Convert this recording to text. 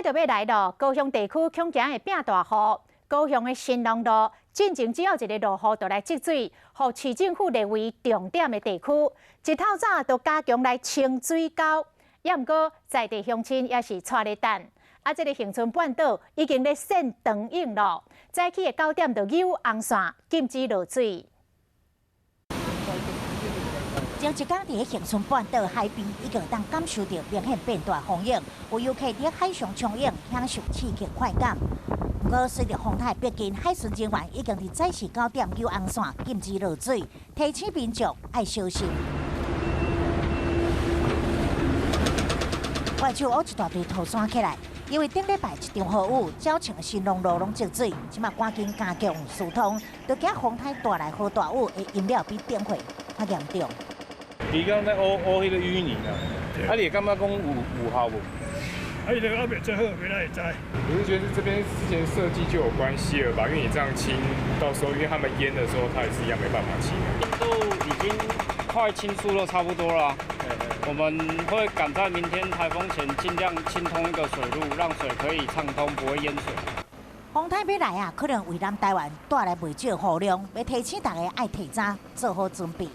就要来了，高雄地区恐惊会变大雨。高雄的新隆路进前只要一个落雨就来积水，互市政府列为重点的地区。一透早就加强来清水沟，也毋过在地乡亲也是带咧等。这个恒春半岛已经咧现长影了，早起的9点就有红线禁止落水。 前一天伫恒春半岛海边，已经当感受到明显变大风影，有游客伫海上冲泳，享受刺激快感。不过，随着风台逼近，海巡人员已经伫早时9点有红线禁止落水，提醒民众爱小心。外手乌一大堆土山起来，因为顶礼拜一场豪雨，造成新隆路拢积水，即马赶紧加强疏通，就惊风台带来好大雨的饮料比点火较严重。 伊讲在乌迄个淤泥啊，你会感觉讲有效无？伊个还袂做好，未来会知。我是觉得这边之前设计就有关系了吧，因为你这样清，到时候因为他们淹的时候，它也是一样没办法清。都已经快清疏了差不多了，我们会赶在明天台风前尽量清通一个水路，让水可以畅通，不会淹水。 风台要来啊，可能为南台湾带来袂少雨量，要提醒大家爱提早做好准备。